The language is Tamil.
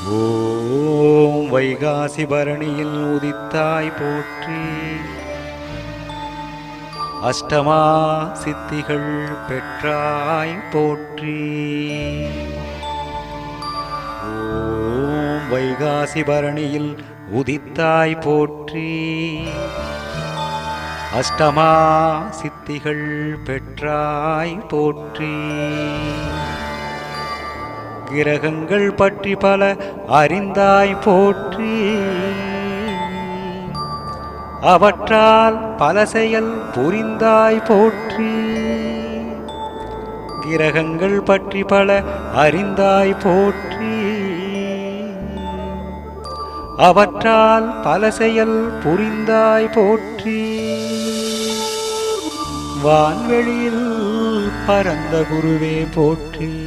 ஓம் வைகாசி பரணியில் உதித்தாய் போற்றி. அஷ்டமா சித்திகள் பெற்றாய் போற்றி. ஓம் வைகாசி பரணியில் உதித்தாய் போற்றி. அஷ்டமா சித்திகள் பெற்றாய் போற்றி. கிரகங்கள் பற்றி பல அறிந்தாய் போற்றி. அவற்றால் பல செயல் புரிந்தாய் போற்றி. கிரகங்கள் பற்றி பல அறிந்தாய் போற்றி. அவற்றால் பல செயல் புரிந்தாய் போற்றி. வான்வெளியில் பரந்த குருவே போற்றி.